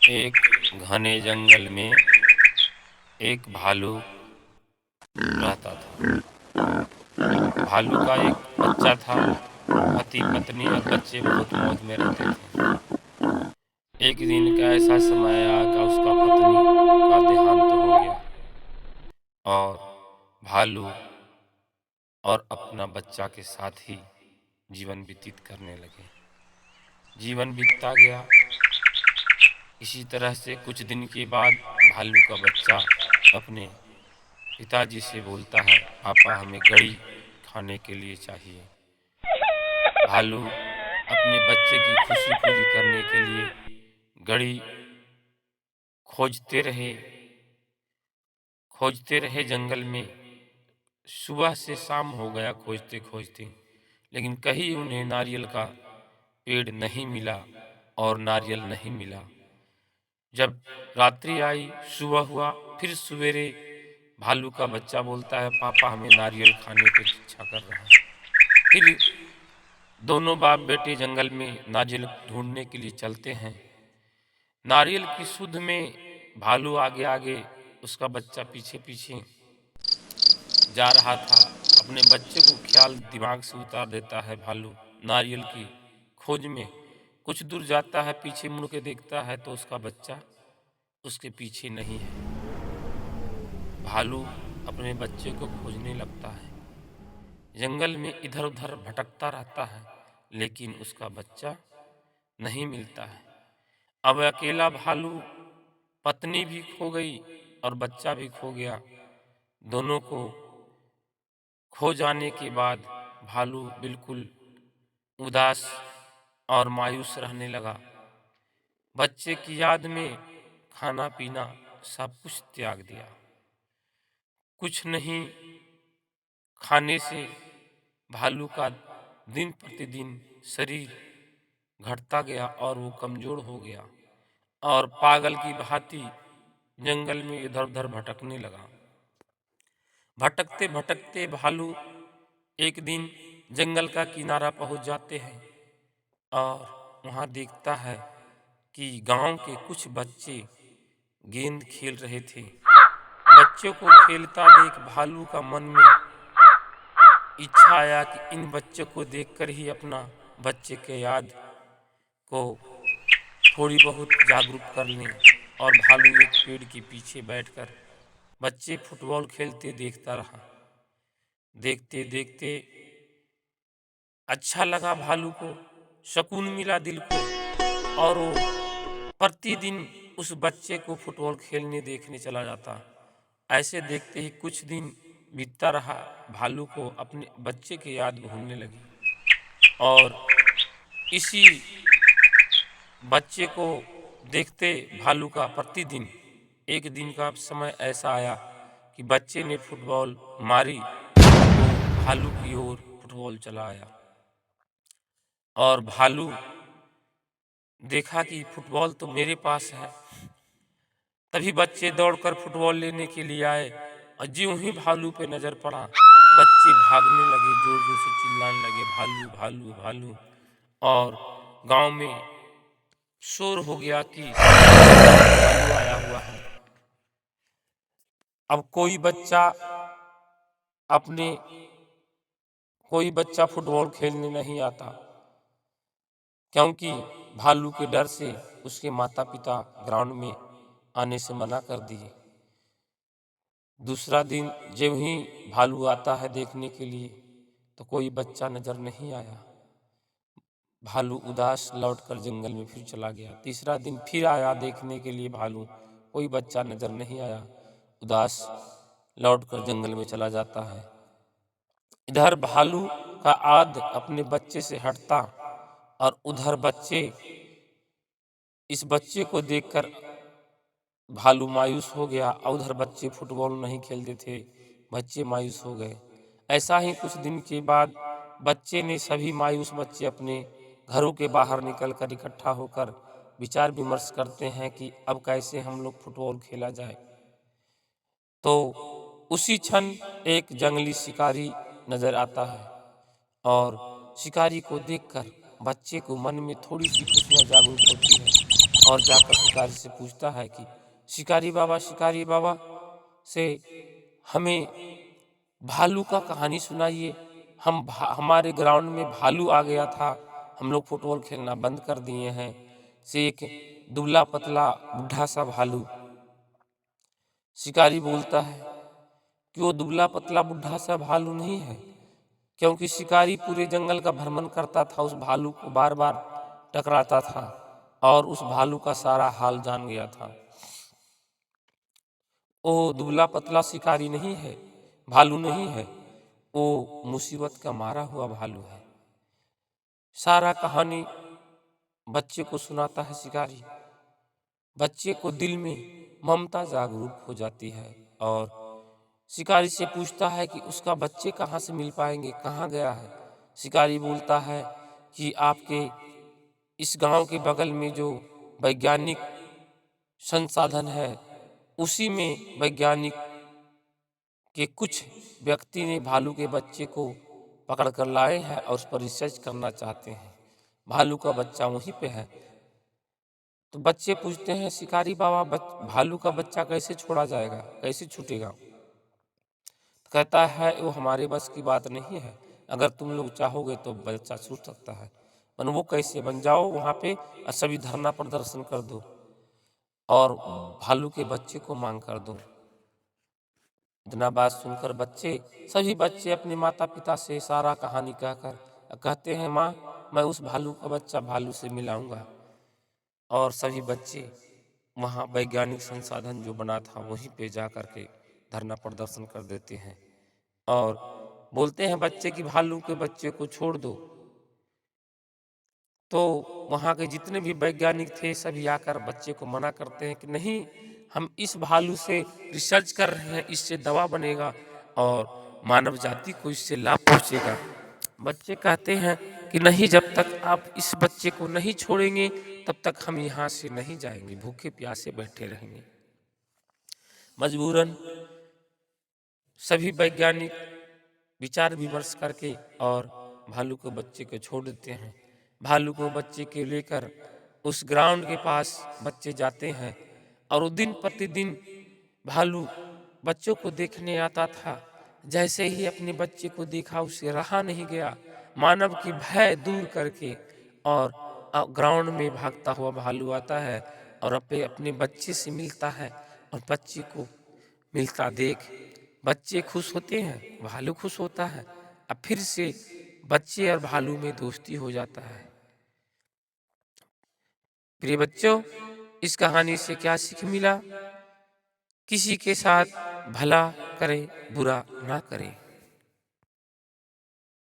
एक घने जंगल में एक भालू रहता था। भालू का एक बच्चा था। पति पत्नी और बच्चे बहुत मौज में रहते थे। एक दिन का ऐसा समय आया कि उसका पत्नी का देहांत हो गया और भालू और अपना बच्चा के साथ ही जीवन व्यतीत करने लगे। जीवन बीतता गया। इसी तरह से कुछ दिन के बाद भालू का बच्चा अपने पिताजी से बोलता है, पापा हमें गड़ी खाने के लिए चाहिए। भालू अपने बच्चे की खुशी पूरी करने के लिए गड़ी खोजते रहे जंगल में। सुबह से शाम हो गया खोजते खोजते, लेकिन कहीं उन्हें नारियल का पेड़ नहीं मिला और नारियल नहीं मिला। जब रात्रि आई, सुबह हुआ, फिर सवेरे भालू का बच्चा बोलता है, पापा हमें नारियल खाने की इच्छा कर रहा है। फिर दोनों बाप बेटे जंगल में नारियल ढूंढने के लिए चलते हैं। नारियल की सुध में भालू आगे आगे, उसका बच्चा पीछे पीछे जा रहा था। अपने बच्चे को ख्याल दिमाग से उतार देता है भालू। नारियल की खोज में कुछ दूर जाता है, पीछे मुड़ के देखता है तो उसका बच्चा उसके पीछे नहीं है। भालू अपने बच्चे को खोजने लगता है। जंगल में इधर उधर भटकता रहता है, लेकिन उसका बच्चा नहीं मिलता है। अब अकेला भालू, पत्नी भी खो गई और बच्चा भी खो गया। दोनों को खो जाने के बाद भालू बिल्कुल उदास और मायूस रहने लगा। बच्चे की याद में खाना पीना सब कुछ त्याग दिया। कुछ नहीं खाने से भालू का दिन प्रतिदिन शरीर घटता गया और वो कमजोर हो गया और पागल की भांति जंगल में इधर उधर भटकने लगा। भटकते भटकते भालू एक दिन जंगल का किनारा पहुंच जाते हैं और वहां देखता है कि गांव के कुछ बच्चे गेंद खेल रहे थे। बच्चों को खेलता देख भालू का मन में इच्छा आया कि इन बच्चों को देखकर ही अपना बच्चे के याद को थोड़ी बहुत जागरूक कर लें। और भालू एक पेड़ के पीछे बैठकर बच्चे फुटबॉल खेलते देखता रहा। देखते देखते अच्छा लगा भालू को, सुकून मिला दिल को, और वो प्रतिदिन उस बच्चे को फुटबॉल खेलने देखने चला जाता। ऐसे देखते ही कुछ दिन बीतता रहा। भालू को अपने बच्चे की याद भूलने लगी और इसी बच्चे को देखते भालू का प्रतिदिन एक दिन का समय ऐसा आया कि बच्चे ने फुटबॉल मारी तो भालू की ओर फुटबॉल चला आया और भालू देखा कि फुटबॉल तो मेरे पास है। तभी बच्चे दौड़कर फुटबॉल लेने के लिए आए और ज्यों ही भालू पे नजर पड़ा, बच्चे भागने लगे, जोर जोर से चिल्लाने लगे, भालू भालू भालू। और गांव में शोर हो गया कि भालू आया हुआ है। अब अपने कोई बच्चा फुटबॉल खेलने नहीं आता, क्योंकि भालू के डर से उसके माता पिता ग्राउंड में आने से मना कर दिए। दूसरा दिन जब ही भालू आता है देखने के लिए तो कोई बच्चा नजर नहीं आया। भालू उदास लौटकर जंगल में फिर चला गया। तीसरा दिन फिर आया देखने के लिए भालू, कोई बच्चा नजर नहीं आया। उदास लौटकर जंगल में चला जाता है। इधर भालू का आद अपने बच्चे से हटता और उधर इस बच्चे को देखकर भालू मायूस हो गया। और उधर बच्चे फुटबॉल नहीं खेलते थे, बच्चे मायूस हो गए। ऐसा ही कुछ दिन के बाद सभी मायूस बच्चे अपने घरों के बाहर निकलकर इकट्ठा होकर विचार विमर्श करते हैं कि अब कैसे हम लोग फुटबॉल खेला जाए। तो उसी क्षण एक जंगली शिकारी नजर आता है और शिकारी को देखकर बच्चे को मन में थोड़ी सी खुशियां जागरूक होती है और जाकर शिकारी से पूछता है कि शिकारी बाबा से हमें भालू का कहानी सुनाइए। हमारे ग्राउंड में भालू आ गया था, हम लोग फुटबॉल खेलना बंद कर दिए हैं। से एक दुबला पतला बुढ़ा सा भालू। शिकारी बोलता है कि वो दुबला पतला बुढ़ा सा भालू नहीं है, क्योंकि शिकारी पूरे जंगल का भ्रमण करता था, उस भालू को बार बार टकराता था और उस भालू का सारा हाल जान गया था। वो दुबला पतला शिकारी नहीं है, भालू नहीं है, वो मुसीबत का मारा हुआ भालू है। सारा कहानी बच्चे को सुनाता है शिकारी। बच्चे को दिल में ममता जागरूक हो जाती है और शिकारी से पूछता है कि उसका बच्चे कहाँ से मिल पाएंगे, कहाँ गया है। शिकारी बोलता है कि आपके इस गांव के बगल में जो वैज्ञानिक संसाधन है, उसी में वैज्ञानिक के कुछ व्यक्ति ने भालू के बच्चे को पकड़ कर लाए हैं और उस पर रिसर्च करना चाहते हैं। भालू का बच्चा वहीं पे है। तो बच्चे पूछते हैं शिकारी बाबा, भालू का बच्चा कैसे छोड़ा जाएगा, कैसे छूटेगा। तो कहता है वो हमारे बस की बात नहीं है, अगर तुम लोग चाहोगे तो बच्चा छूट सकता है। मन वो कैसे, बन जाओ वहाँ पे और सभी धरना प्रदर्शन कर दो और भालू के बच्चे को मांग कर दो। इतना बात सुनकर सभी बच्चे अपने माता पिता से सारा कहानी कहकर कहते हैं, माँ मैं उस भालू का बच्चा भालू से मिलाऊंगा। और सभी बच्चे वहाँ वैज्ञानिक संसाधन जो बना था वहीं पे जा कर के धरना प्रदर्शन कर देते हैं और बोलते हैं बच्चे कि भालू के बच्चे को छोड़ दो। तो वहाँ के जितने भी वैज्ञानिक थे सभी आकर बच्चे को मना करते हैं कि नहीं, हम इस भालू से रिसर्च कर रहे हैं, इससे दवा बनेगा और मानव जाति को इससे लाभ पहुंचेगा। बच्चे कहते हैं कि नहीं, जब तक आप इस बच्चे को नहीं छोड़ेंगे तब तक हम यहाँ से नहीं जाएंगे, भूखे प्यासे बैठे रहेंगे। मजबूरन सभी वैज्ञानिक विचार विमर्श करके और भालू को बच्चे को छोड़ देते हैं। भालू को बच्चे के लेकर उस ग्राउंड के पास बच्चे जाते हैं और वो दिन प्रतिदिन भालू बच्चों को देखने आता था। जैसे ही अपने बच्चे को देखा उसे रहा नहीं गया, मानव की भय दूर करके और ग्राउंड में भागता हुआ भालू आता है और अपने बच्चे से मिलता है और बच्चे को मिलता देख बच्चे खुश होते हैं, भालू खुश होता है। अब फिर से बच्चे और भालू में दोस्ती हो जाता है। प्रिय बच्चों, इस कहानी से क्या सीख मिला? किसी के साथ भला करें, बुरा ना करें।